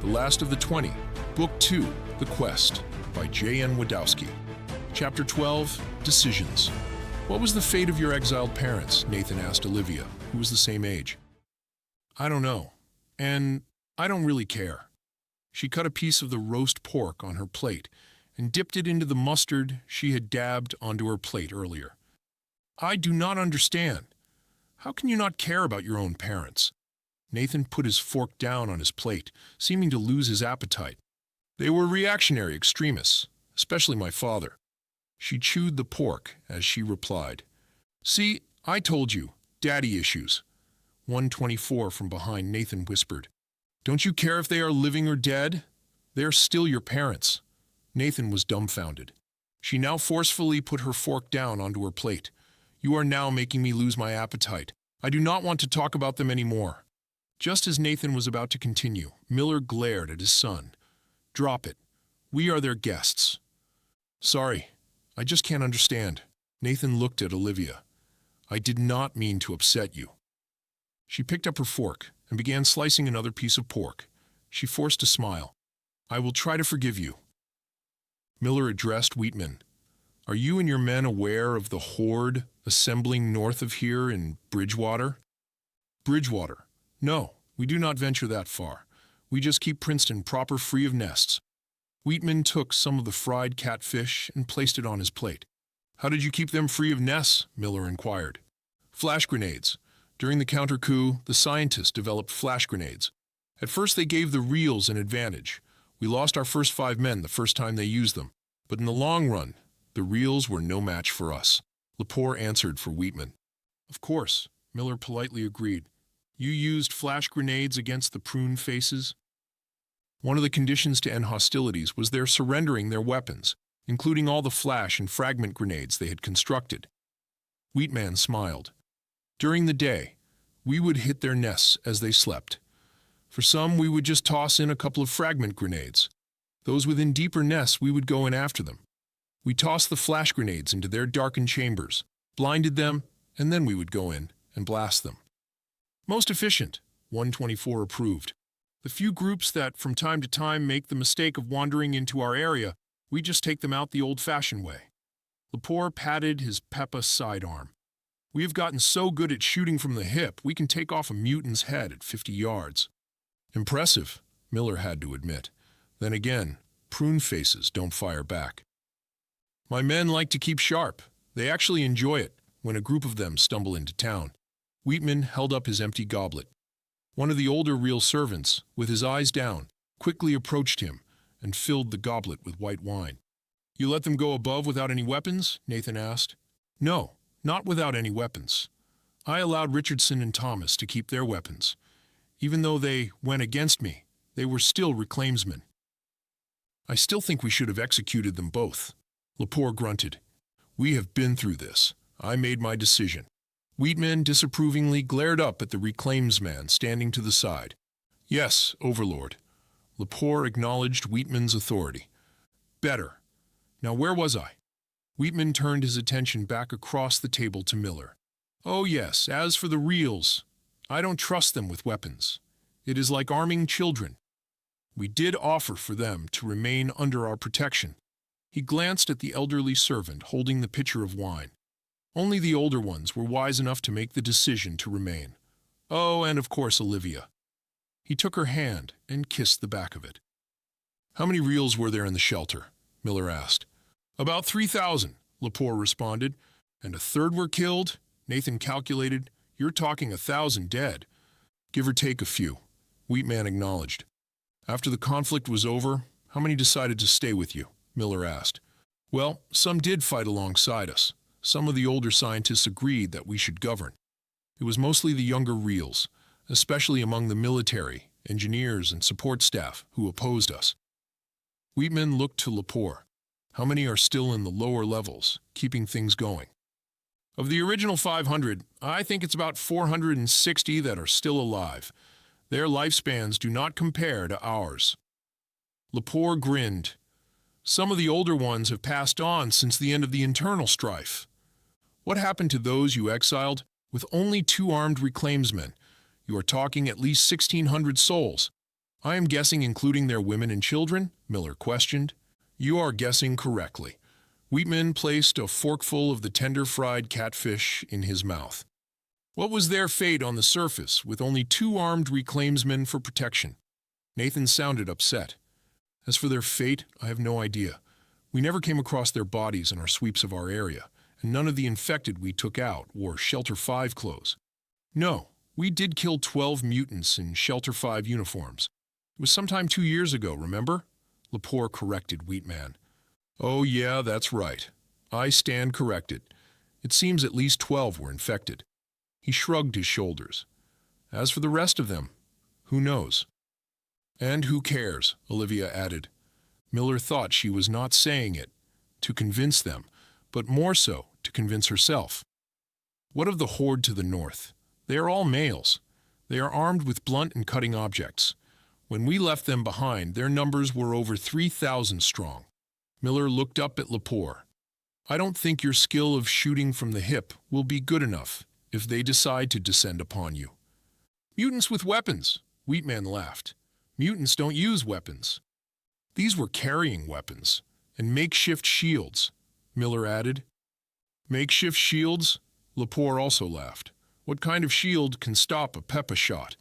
The Last of the 20, Book 2, The Quest, by J.N. Wdowski. Chapter 12, Decisions. What was the fate of your exiled parents? Nathan asked Olivia, who was the same age. I don't know, and I don't really care. She cut a piece of the roast pork on her plate and dipped it into the mustard she had dabbed onto her plate earlier. I do not understand. How can you not care about your own parents? Nathan put his fork down on his plate, seeming to lose his appetite. They were reactionary extremists, especially my father. She chewed the pork as she replied. See, I told you, daddy issues. 124 from behind Nathan whispered. Don't you care if they are living or dead? They are still your parents. Nathan was dumbfounded. She now forcefully put her fork down onto her plate. You are now making me lose my appetite. I do not want to talk about them anymore. Just as Nathan was about to continue, Miller glared at his son. Drop it. We are their guests. Sorry, I just can't understand. Nathan looked at Olivia. I did not mean to upset you. She picked up her fork and began slicing another piece of pork. She forced a smile. I will try to forgive you. Miller addressed Wheatman. Are you and your men aware of the horde assembling north of here in Bridgewater? Bridgewater. No, we do not venture that far. We just keep Princeton proper free of nests. Wheatman took some of the fried catfish and placed it on his plate. How did you keep them free of nests? Miller inquired. Flash grenades. During the counter-coup, the scientists developed flash grenades. At first they gave the reals an advantage. We lost our first 5 men the first time they used them. But in the long run, the reals were no match for us. Lepore answered for Wheatman. Of course, Miller politely agreed. You used flash grenades against the Prune Faces? One of the conditions to end hostilities was their surrendering their weapons, including all the flash and fragment grenades they had constructed. Wheatman smiled. During the day, we would hit their nests as they slept. For some, we would just toss in a couple of fragment grenades. Those within deeper nests, we would go in after them. We tossed the flash grenades into their darkened chambers, blinded them, and then we would go in and blast them. Most efficient, 124 approved. The few groups that from time to time make the mistake of wandering into our area, we just take them out the old-fashioned way. Lepore patted his Peppa sidearm. We have gotten so good at shooting from the hip, we can take off a mutant's head at 50 yards. Impressive, Miller had to admit. Then again, Prune Faces don't fire back. My men like to keep sharp. They actually enjoy it when a group of them stumble into town. Wheatman held up his empty goblet. One of the older real servants, with his eyes down, quickly approached him and filled the goblet with white wine. You let them go above without any weapons? Nathan asked. No, not without any weapons. I allowed Richardson and Thomas to keep their weapons. Even though they went against me, they were still reclaimsmen. I still think we should have executed them both. Lepore grunted. We have been through this. I made my decision. Wheatman disapprovingly glared up at the reclaimsman standing to the side. Yes, Overlord. Lepore acknowledged Wheatman's authority. Better. Now where was I? Wheatman turned his attention back across the table to Miller. Oh yes, as for the reals, I don't trust them with weapons. It is like arming children. We did offer for them to remain under our protection. He glanced at the elderly servant holding the pitcher of wine. Only the older ones were wise enough to make the decision to remain. Oh, and of course Olivia. He took her hand and kissed the back of it. How many reals were there in the shelter? Miller asked. About 3,000, Lepore responded. And a third were killed? Nathan calculated. You're talking 1,000 dead. Give or take a few, Wheatman acknowledged. After the conflict was over, how many decided to stay with you? Miller asked. Well, some did fight alongside us. Some of the older scientists agreed that we should govern. It was mostly the younger reals, especially among the military, engineers, and support staff, who opposed us. Wheatman looked to Lepore. How many are still in the lower levels, keeping things going? Of the original 500, I think it's about 460 that are still alive. Their lifespans do not compare to ours. Lepore grinned. Some of the older ones have passed on since the end of the internal strife. What happened to those you exiled? With only 2 armed reclaimsmen, you are talking at least 1,600 souls. I am guessing including their women and children? Miller questioned. You are guessing correctly. Wheatman placed a forkful of the tender-fried catfish in his mouth. What was their fate on the surface, with only 2 armed reclaimsmen for protection? Nathan sounded upset. As for their fate, I have no idea. We never came across their bodies in our sweeps of our area, and none of the infected we took out wore Shelter 5 clothes. No, we did kill 12 mutants in Shelter 5 uniforms. It was sometime 2 years ago, remember? Lepore corrected Wheatman. Oh yeah, that's right. I stand corrected. It seems at least 12 were infected. He shrugged his shoulders. As for the rest of them, who knows? And who cares, Olivia added. Miller thought she was not saying it to convince them, but more so to convince herself. What of the horde to the north? They are all males. They are armed with blunt and cutting objects. When we left them behind, their numbers were over 3,000 strong. Miller looked up at Lepore. I don't think your skill of shooting from the hip will be good enough if they decide to descend upon you. Mutants with weapons, Wheatman laughed. Mutants don't use weapons. These were carrying weapons, and makeshift shields, Miller added. Makeshift shields? Lepore also laughed. What kind of shield can stop a Peppa shot?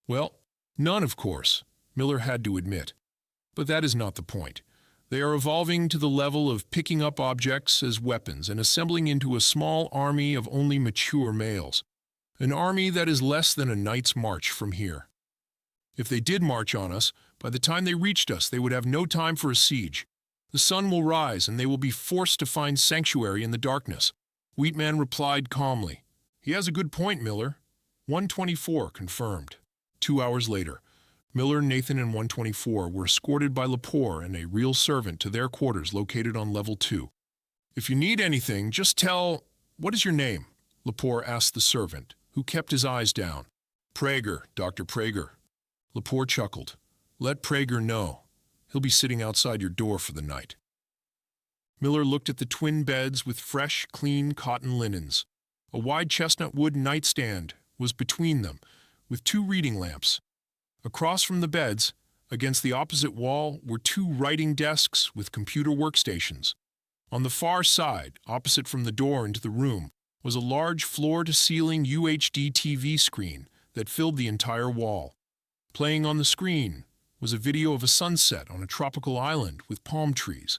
Well, none, of course, Miller had to admit. But that is not the point. They are evolving to the level of picking up objects as weapons and assembling into a small army of only mature males. An army that is less than a night's march from here. If they did march on us, by the time they reached us, they would have no time for a siege. The sun will rise, and they will be forced to find sanctuary in the darkness. Wheatman replied calmly. He has a good point, Miller. 124 confirmed. 2 hours later, Miller, Nathan, and 124 were escorted by Lepore and a real servant to their quarters located on level 2. If you need anything, just tell... What is your name? Lepore asked the servant, who kept his eyes down. Prager, Dr. Prager. Lepore chuckled. Let Prager know. He'll be sitting outside your door for the night. Miller looked at the twin beds with fresh, clean cotton linens. A wide chestnut wood nightstand was between them, with 2 reading lamps. Across from the beds, against the opposite wall, were 2 writing desks with computer workstations. On the far side, opposite from the door into the room, was a large floor-to-ceiling UHD TV screen that filled the entire wall. Playing on the screen was a video of a sunset on a tropical island with palm trees.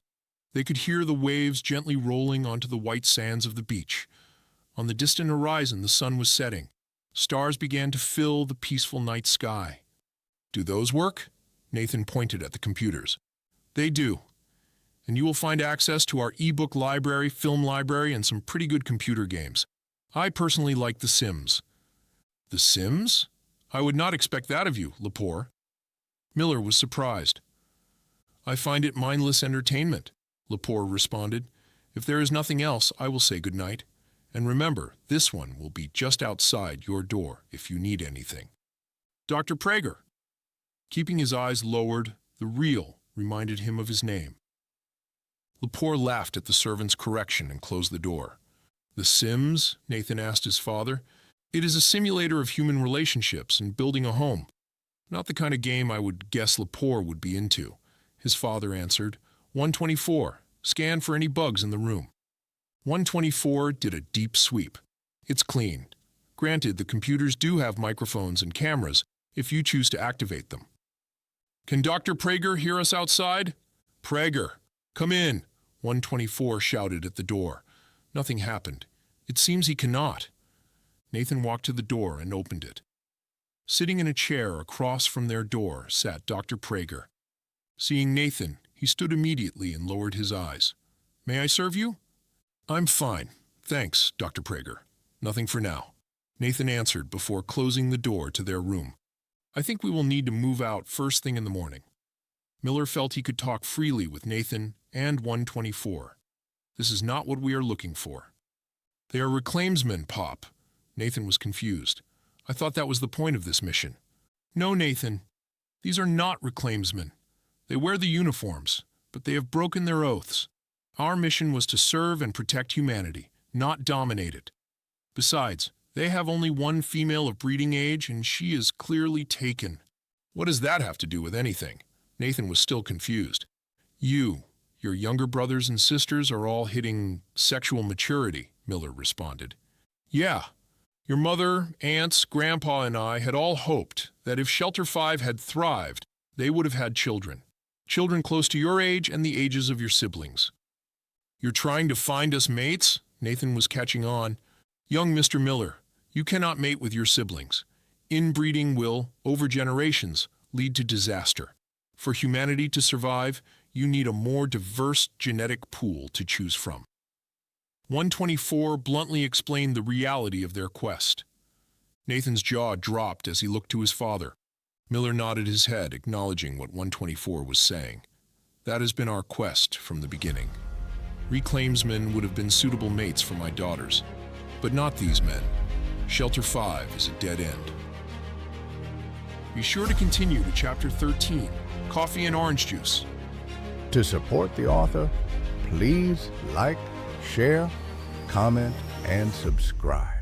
They could hear the waves gently rolling onto the white sands of the beach. On the distant horizon, the sun was setting. Stars began to fill the peaceful night sky. Do those work? Nathan pointed at the computers. They do. And you will find access to our ebook library, film library, and some pretty good computer games. I personally like The Sims. The Sims? I would not expect that of you, Lepore. Miller was surprised. I find it mindless entertainment, Lepore responded. If there is nothing else, I will say good night. And remember, this one will be just outside your door if you need anything. Dr. Prager. Keeping his eyes lowered, the real reminded him of his name. Lepore laughed at the servant's correction and closed the door. The Sims? Nathan asked his father. It is a simulator of human relationships and building a home. Not the kind of game I would guess Lepore would be into. His father answered. 124. Scan for any bugs in the room. 124 did a deep sweep. It's clean. Granted, the computers do have microphones and cameras if you choose to activate them. Can Dr. Prager hear us outside? Prager, come in, 124 shouted at the door. Nothing happened. It seems he cannot. Nathan walked to the door and opened it. Sitting in a chair across from their door sat Dr. Prager. Seeing Nathan, he stood immediately and lowered his eyes. May I serve you? I'm fine. Thanks, Dr. Prager. Nothing for now. Nathan answered before closing the door to their room. I think we will need to move out first thing in the morning. Miller felt he could talk freely with Nathan and 124. This is not what we are looking for. They are reclaimsmen, Pop. Nathan was confused. I thought that was the point of this mission. No, Nathan. These are not reclaimsmen. They wear the uniforms, but they have broken their oaths. Our mission was to serve and protect humanity, not dominate it. Besides, they have only one female of breeding age, and she is clearly taken. What does that have to do with anything? Nathan was still confused. You, your younger brothers and sisters are all hitting sexual maturity, Miller responded. Yeah. Your mother, aunts, grandpa, and I had all hoped that if Shelter 5 had thrived, they would have had children. Children close to your age and the ages of your siblings. You're trying to find us mates? Nathan was catching on. Young Mr. Miller, you cannot mate with your siblings. Inbreeding will, over generations, lead to disaster. For humanity to survive, you need a more diverse genetic pool to choose from. 124 bluntly explained the reality of their quest. Nathan's jaw dropped as he looked to his father. Miller nodded his head, acknowledging what 124 was saying. That has been our quest from the beginning. Reclaimsmen would have been suitable mates for my daughters, but not these men. Shelter 5 is a dead end. Be sure to continue to Chapter 13, Coffee and Orange Juice. To support the author, please like, share, comment, and subscribe.